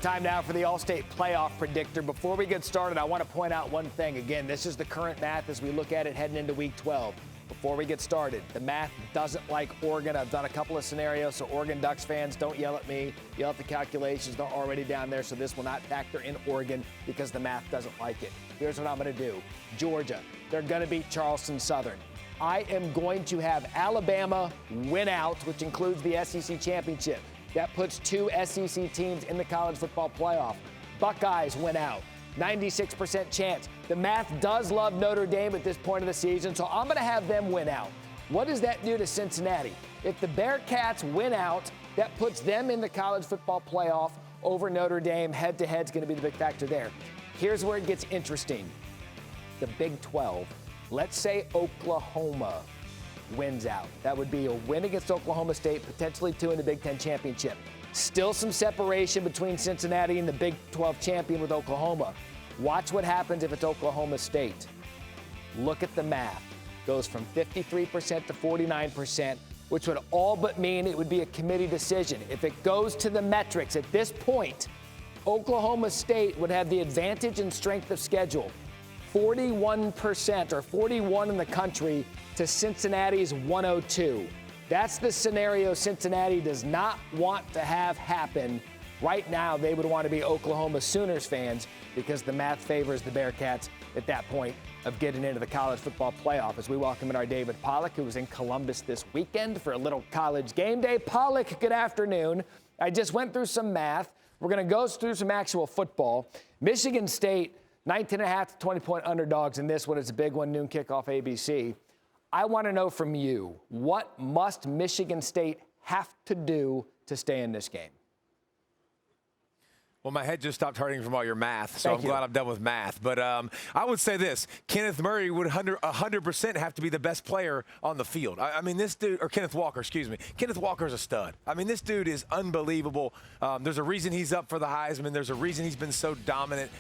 Time now for the AllState playoff predictor. Before we get started, I want to point out one thing. Again, this is the current math as we look at it heading into week 12. Before we get started, the math doesn't like Oregon. I've done a couple of scenarios, so Oregon Ducks fans, don't yell at me. Yell at the calculations. They're already down there, so this will not factor in Oregon because the math doesn't like it. Here's what I'm going to do. Georgia, they're going to beat Charleston Southern. I am going to have Alabama win out, which includes the SEC championship. That puts two SEC teams in the college football playoff. Buckeyes win out. 96% chance. The math does love Notre Dame at this point of the season, so I'm going to have them win out. What does that do to Cincinnati? If the Bearcats win out, that puts them in the college football playoff over Notre Dame. Head-to-head is going to be the big factor there. Here's where it gets interesting. The Big 12. Let's say Oklahoma wins out. That would be a win against Oklahoma State, potentially two in the Big Ten championship. Still some separation between Cincinnati and the Big 12 champion with Oklahoma. Watch what happens if it's Oklahoma State. Look at the math. Goes from 53% to 49%, which would all but mean it would be a committee decision. If it goes to the metrics at this point, Oklahoma State would have the advantage in strength of schedule. 41% or 41 in the country to Cincinnati's 102. That's the scenario Cincinnati does not want to have happen. Right now, they would want to be Oklahoma Sooners fans because the math favors the Bearcats at that point of getting into the college football playoff. As we welcome in our David Pollack, who was in Columbus this weekend for a little college game day. Pollack, good afternoon. I just went through some math. We're going to go through some actual football. Michigan State, 19.5 to 20-point underdogs in this one. It's a big one, noon kickoff ABC. I want to know from you, what must Michigan State have to do to stay in this game? Well, my head just stopped hurting from all your math, so I'm glad I'm done with math. But I would say this. Kenneth Murray would 100% have to be the best player on the field. I mean, this dude, or Kenneth Walker, excuse me. Kenneth Walker's a stud. I mean, this dude is unbelievable. There's a reason he's up for the Heisman. There's a reason he's been so dominant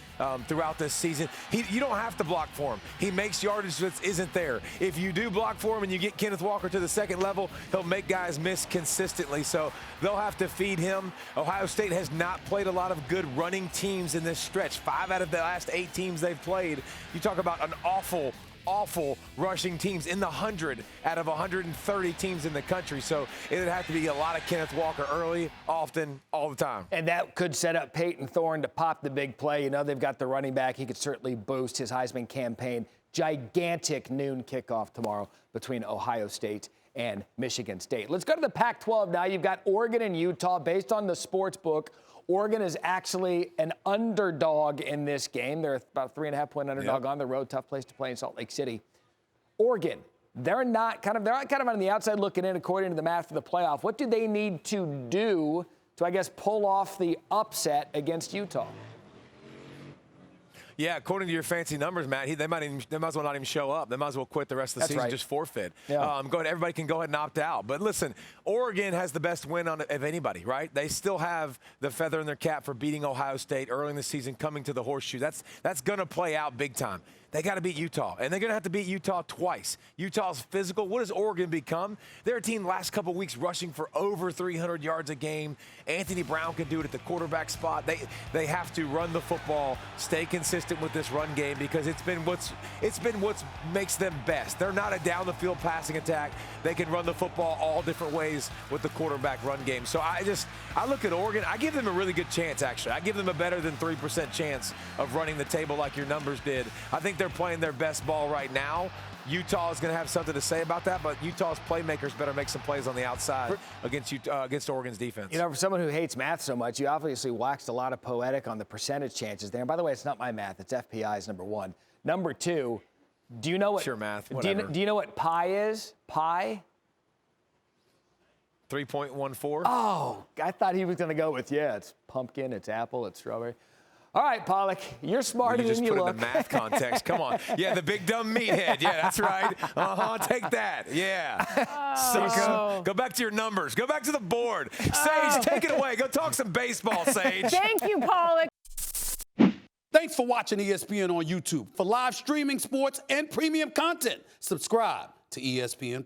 throughout this season. You don't have to block for him. He makes yardage that isn't there. If you do block for him and you get Kenneth Walker to the second level, he'll make guys miss consistently. So they'll have to feed him. Ohio State has not played a lot of good running teams in this stretch. 5 out of the last 8 teams they've played. You talk about an awful rushing teams in the 100 out of 130 teams in the country. So it would have to be a lot of Kenneth Walker early, often, all the time. And that could set up Peyton Thorne to pop the big play. You know, they've got the running back. He could certainly boost his Heisman campaign. Gigantic noon kickoff tomorrow between Ohio State and Michigan State. Let's go to the Pac-12 now. You've got Oregon and Utah. Based on the sports book, Oregon is actually an underdog in this game. They're about a 3.5-point underdog on the road. Tough place to play in Salt Lake City. Oregon, they're kind of on the outside looking in according to the math for the playoff. What do they need to do to, I guess, pull off the upset against Utah? Yeah, according to your fancy numbers, Matt, they might as well not even show up. They might as well quit the rest of the season, just forfeit. Yeah. Everybody can go ahead and opt out. But listen, Oregon has the best win of anybody, right? They still have the feather in their cap for beating Ohio State early in the season, coming to the horseshoe. That's going to play out big time. They got to beat Utah, and they're going to have to beat Utah twice. Utah's physical. What does Oregon become? They're a team last couple weeks rushing for over 300 yards a game. Anthony Brown can do it at the quarterback spot. They have to run the football, stay consistent with this run game because it's been what makes them best. They're not a down the field passing attack. They can run the football all different ways with the quarterback run game. So I look at Oregon. I give them a really good chance, actually. I give them a better than 3% chance of running the table like your numbers did. I think they're playing their best ball right now. Utah is going to have something to say about that, but Utah's playmakers better make some plays on the outside against Oregon's defense. You know, for someone who hates math so much, you obviously waxed a lot of poetic on the percentage chances there. And by the way, it's not my math. It's FPI's number 1. Number 2, do you know what? Sure, math. Do you know what pi is? Pi? 3.14. Oh, I thought he was going to go with, it's pumpkin, it's apple, it's strawberry. All right, Pollack, you're smarter than you look. You just put it in the math context. Come on. Yeah, the big dumb meathead. Yeah, that's right. Take that. Yeah. Sucker. Go back to your numbers. Go back to the board. Sage, take it away. Go talk some baseball, Sage. Thank you, Pollack. Thanks for watching ESPN on YouTube. For live streaming sports and premium content, subscribe to ESPN+.